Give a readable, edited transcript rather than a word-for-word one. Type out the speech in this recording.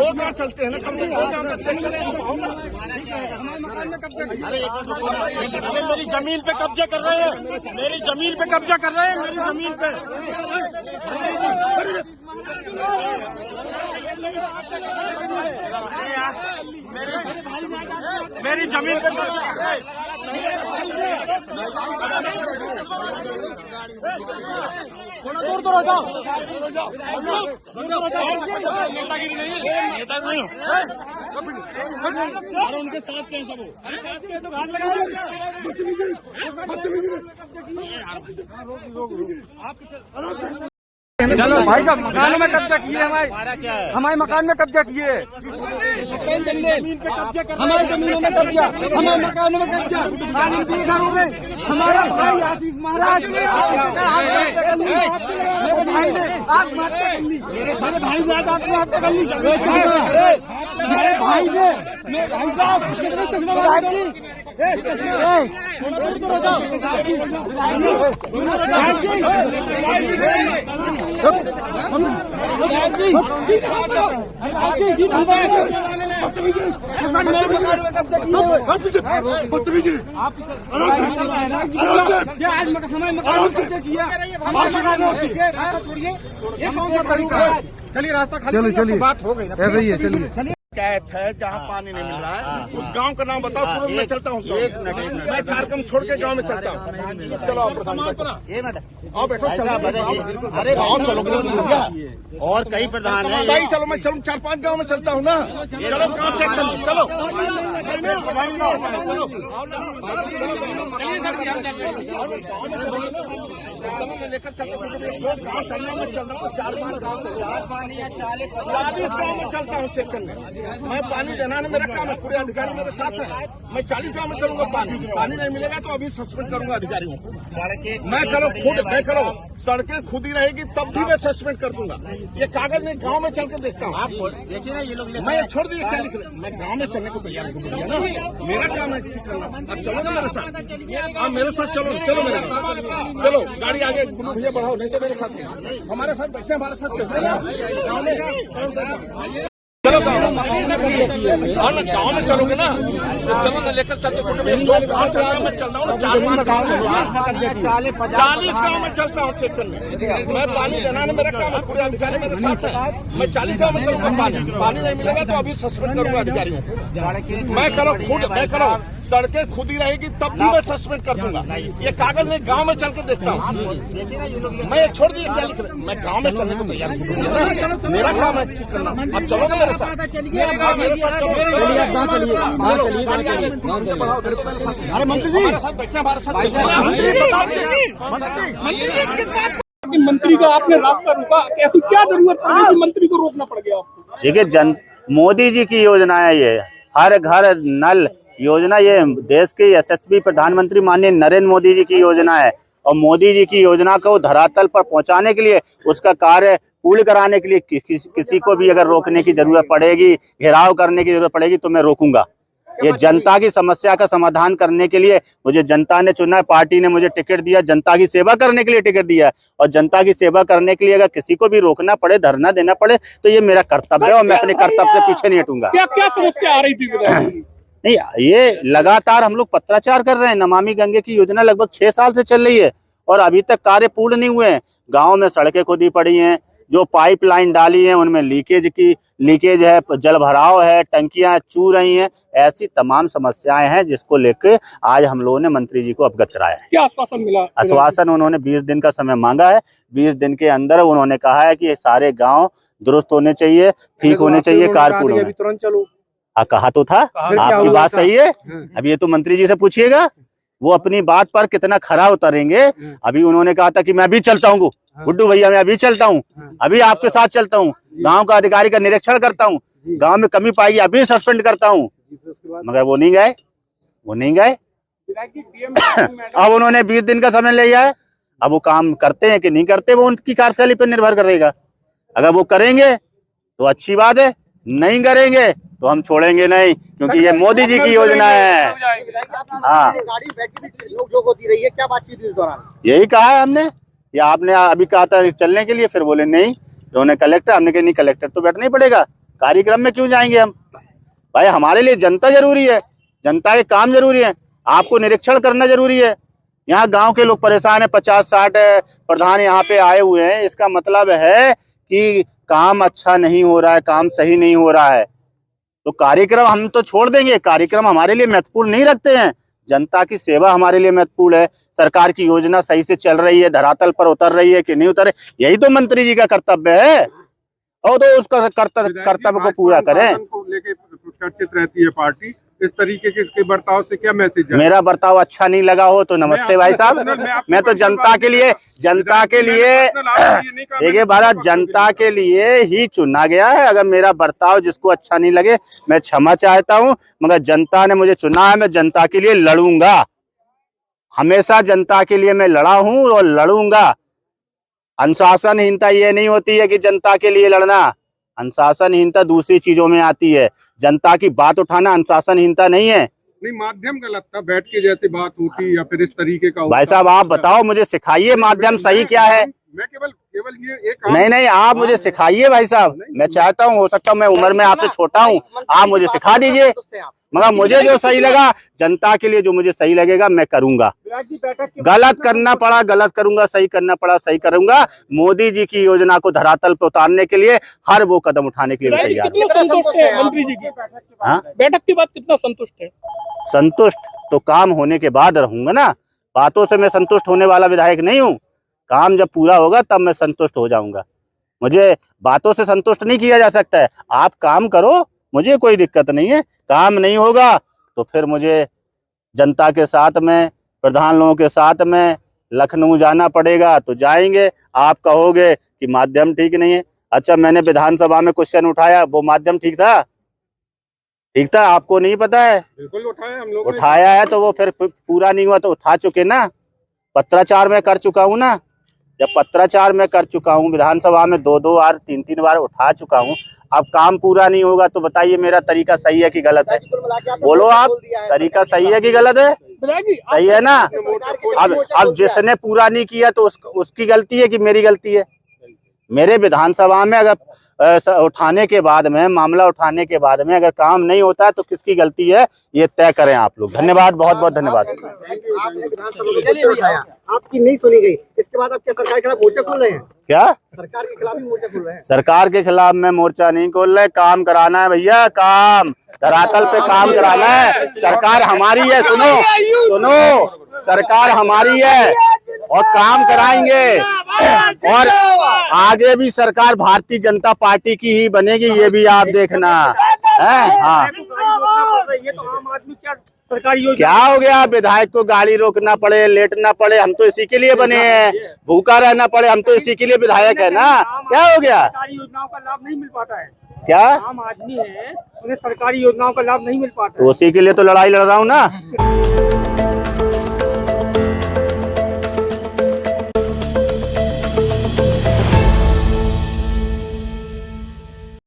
रोज यहाँ चलते हैं ना, कम से कम रोज यहाँ चेक करें। अरे मेरी जमीन पे कब्जा कर रहे हैं, मेरी जमीन पे कब्जा कर रहे हैं, मेरी जमीन पे। मेरी जमीन पे थोड़ा दूर तो रहो, नेतागिरी नहीं है, नेता नहीं हो। उनके साथ हैं सब, तो घाट लगा चलो भाई का मकानों में कब्जा किए, हमारे मकान में कब्जा किए, जमीन पे कब्जा, हमारी जमीनों में कब्जा, हमारे मकानों में कब्जा, घर हो गए। हमारा भाई आशीष महाराज मेरे भाई ने आत्महत्या कर ली, मेरे सारे भाई ने आज आत्महत्या कर ली, मेरे भाई ने, मेरे भाई साहब चलिए रास्ता खाली, चलिए बात हो गई ना, चलिए। कैफ है जहाँ पानी नहीं मिल रहा है, उस गांव का नाम बताओ, पूर्व में चलता हूँ। मैं कार्यक्रम छोड़ के गांव में चलता हूँ। चलो आओ बैठो, अरे गाँव चलो, और कई प्रधान है भाई, चलो मैं चलूँ, 4-5 गांव में चलता हूँ ना। चलो गाँव चेक कर, चलो लेकर चलता हूँ। जो गाँव चलना मैं चल रहा हूँ, 4-5 गाँव 40 गाँव में चलता हूँ चेक करने। मैं पानी देना है, मेरा काम है, पूरे अधिकारी मेरे साथ है। मैं 40 गाँव में चलूंगा, पानी नहीं मिलेगा तो अभी सस्पेंड करूंगा अधिकारियों को। मैं करो खुद, मैं करो, सड़कें खुद ही रहेगी तब भी मैं सस्पेंड कर दूंगा। ये कागज में गाँव में चल के देखता हूँ। आप देखिए ना, ये लोग मैं छोड़ दिए, क्या लिख रहे, मैं गाँव में चलने को तैयार हूँ ना, मेरा काम है ठीक करना। अब चलो ना मेरे साथ, आप मेरे साथ चलो, चलो मेरे साथ, चलो गाड़ी आगे, गुल्लू भैया बढ़ाओ, नहीं तो मेरे साथ हमारे साथ बैठे, हमारे साथ चलते ना गाँव में। चलो गाँव में चलोगे ना, तो चलो ना लेकर चलते, जो गाँव चल रहा मैं चल रहा हूँ, 4-5 गाँव चलूंगा, 40 गाँव में चलता हूँ चेक करने। मैं पानी देना है, मेरा काम है, पूरे अधिकारी मेरे साथ है। मैं 40 गाँव में चलूंगा, पानी नहीं मिलेगा तो अभी सस्पेंड करूंगा अधिकारियों को। मैं करो खुद, मैं करो, सड़कें खुद ही रहेगी तब भी मैं सस्पेंड कर दूंगा। ये कागज में गाँव में चल के देखता हूँ। मैं छोड़ दिए, क्या लिख रहे, मैं गाँव में चलने को तैयार हूँ, मेरा काम है ठीक करना। अब चलो ना मेरे साथ, अरे मंत्री जी, मंत्री का आपने रास्ता रोका, ऐसी क्या जरूरत पड़ी कि मंत्री को रोकना पड़ गया आपको? देखिए, मोदी जी की योजना है ये, हर घर नल योजना, ये देश के यशस्वी प्रधानमंत्री माननीय नरेंद्र मोदी जी की योजना है। और मोदी जी की योजना को धरातल पर पहुंचाने के लिए, उसका कार्य पूर्ण कराने के लिए किसी को भी अगर रोकने की जरूरत पड़ेगी, घेराव करने की जरूरत पड़ेगी तो मैं रोकूंगा। ये जनता की समस्या का समाधान करने के लिए मुझे जनता ने चुना है, पार्टी ने मुझे टिकट दिया, जनता की सेवा करने के लिए टिकट दिया है। और जनता की सेवा करने के लिए अगर किसी को भी रोकना पड़े, धरना देना पड़े, तो ये मेरा कर्तव्य है और मैं अपने कर्तव्य से पीछे नहीं हटूंगा। क्या क्या समस्या आ रही थी? नहीं, ये लगातार हम लोग पत्राचार कर रहे हैं। नमामि गंगे की योजना लगभग 6 साल से चल रही है और अभी तक कार्य पूर्ण नहीं हुए हैं। गाँव में सड़कें खुदी पड़ी हैं, जो पाइपलाइन डाली है उनमें लीकेज है, जल भराव है, टंकियां चू रही हैं, ऐसी तमाम समस्याएं हैं जिसको लेकर आज हम लोगों ने मंत्री जी को अवगत कराया है। क्या आश्वासन मिला? आश्वासन उन्होंने 20 दिन का समय मांगा है। 20 दिन के अंदर उन्होंने कहा है कि सारे गांव दुरुस्त होने चाहिए, ठीक होने चाहिए, कारपूर्ण होने। तुरंत चलो, कहा तो था, आपकी बात सही है। अब ये तो मंत्री जी से पूछिएगा, वो अपनी बात पर कितना खरा उतरेंगे। अभी उन्होंने कहा था कि मैं अभी चलता हूँ गुड्डू भैया, मैं अभी चलता हूँ, अभी आपके साथ चलता हूँ, गांव का अधिकारी का निरीक्षण करता हूँ, गांव में कमी पाएगी अभी सस्पेंड करता हूँ, मगर वो नहीं गए। अब उन्होंने 20 दिन का समय लिया है। अब वो काम करते हैं कि नहीं करते, वो उनकी कार्यशैली पर निर्भर करेगा। अगर वो करेंगे तो अच्छी बात है, नहीं करेंगे तो हम छोड़ेंगे नहीं, क्योंकि ये मोदी जी की योजना है। हाँ, क्या बातचीत इस दौरान यही कहा है हमने, या आपने अभी कहा था चलने के लिए, फिर बोले नहीं, उन्होंने कलेक्टर, हमने कहा नहीं कलेक्टर तो बैठना ही पड़ेगा, कार्यक्रम में क्यों जाएंगे हम? भाई हमारे लिए जनता जरूरी है, जनता के काम जरूरी है, आपको निरीक्षण करना जरूरी है। यहाँ गांव के लोग परेशान है, 50-60 प्रधान यहाँ पे आए हुए हैं, इसका मतलब है कि काम अच्छा नहीं हो रहा है, काम सही नहीं हो रहा है। तो कार्यक्रम हम तो छोड़ देंगे, कार्यक्रम हमारे लिए महत्वपूर्ण नहीं रखते हैं। जनता की सेवा हमारे लिए महत्वपूर्ण है। सरकार की योजना सही से चल रही है, धरातल पर उतर रही है कि नहीं उतर, यही तो मंत्री जी का कर्तव्य है। और तो उसका कर्तव्य को पूरा करें। लेके चर्चित रहती है पार्टी, इस तरीके के बर्ताव से क्या मैसेज है? मेरा बर्ताव अच्छा नहीं लगा हो तो नमस्ते भाई साहब, मैं तो जनता के लिए देखिए भारत जनता के लिए ही चुना गया है। अगर मेरा बर्ताव जिसको अच्छा नहीं लगे मैं क्षमा चाहता हूं, मगर जनता ने मुझे चुना है, मैं जनता के लिए लड़ूंगा। हमेशा जनता के लिए मैं लड़ा हूं और लड़ूंगा। अनुशासनहीनता ये नहीं होती है कि जनता के लिए लड़ना, अनुशासनहीनता दूसरी चीजों में आती है। जनता की बात उठाना अनुशासनहीनता नहीं है। नहीं, माध्यम गलत था, बैठ के जैसे बात होती या फिर इस तरीके का। भाई साहब आप बताओ, मुझे सिखाइए माध्यम सही क्या है। मैं केवल ये एक नहीं आप मुझे सिखाइए भाई साहब, मैं चाहता हूँ, हो सकता है मैं उम्र में आपसे छोटा हूँ, आप मुझे सिखा दीजिए। मगर मुझे जो सही लगा, जनता के लिए जो मुझे सही लगेगा मैं करूंगा। गलत करना पड़ा गलत करूंगा, सही करना पड़ा सही करूंगा। मोदी जी की योजना को धरातल पर उतारने के लिए हर वो कदम उठाने के लिए तैयार। कितना संतुष्ट है मंत्री जी की बैठक के बाद? कितना संतुष्ट है? संतुष्ट तो काम होने के बाद रहूंगा ना, बातों से मैं संतुष्ट होने वाला विधायक नहीं हूँ। काम जब पूरा होगा तब मैं संतुष्ट हो जाऊंगा। मुझे बातों से संतुष्ट नहीं किया जा सकता है। आप काम करो, मुझे कोई दिक्कत नहीं है। काम नहीं होगा तो फिर मुझे जनता के साथ में, प्रधान लोगों के साथ में लखनऊ जाना पड़ेगा तो जाएंगे। आप कहोगे कि माध्यम ठीक नहीं है। अच्छा, मैंने विधानसभा में क्वेश्चन उठाया, वो माध्यम ठीक था? ठीक था, आपको नहीं पता है? बिल्कुल उठाया, हम लोग उठाया है तो वो फिर पूरा नहीं हुआ तो उठा चुके ना। पत्राचार में कर चुका हूँ ना, जब पत्राचार में कर चुका हूँ, विधानसभा में 2-2 बार 3-3 बार उठा चुका हूँ। अब काम पूरा नहीं होगा तो बताइए मेरा तरीका सही है कि गलत है? बोलो आप, तरीका सही है कि गलत है? सही है ना। अब जिसने पूरा नहीं किया तो उसकी गलती है कि मेरी गलती है? मेरे विधानसभा में अगर उठाने के बाद में, मामला उठाने के बाद में अगर काम नहीं होता है तो किसकी गलती है, ये तय करें आप लोग। धन्यवाद, बहुत बहुत धन्यवाद। आपने विधानसभा में आपकी नहीं सुनी गई, इसके बाद आप क्या सरकार के खिलाफ मोर्चा खोल रहे हैं? क्या सरकार के खिलाफ ही मोर्चा खोल रहे हैं? सरकार के खिलाफ में मोर्चा नहीं खोल रहे, काम कराना है भैया, काम धरातल पे काम कराना है। सरकार हमारी है, सुनो सरकार हमारी है और काम कराएंगे। और आगे भी सरकार भारतीय जनता पार्टी की ही बनेगी, ये भी आप देखना है। हाँ, क्या हो गया? विधायक को गाड़ी रोकना पड़े, लेटना पड़े, हम तो इसी के लिए बने हैं। भूखा रहना पड़े, हम तो इसी के लिए विधायक है ना। क्या हो गया? सरकारी योजनाओं का लाभ नहीं मिल पाता है। क्या आम आदमी है, उन्हें सरकारी योजनाओं का लाभ नहीं मिल पाता है। तो उसी के लिए तो लड़ाई लड़ रहा हूँ ना।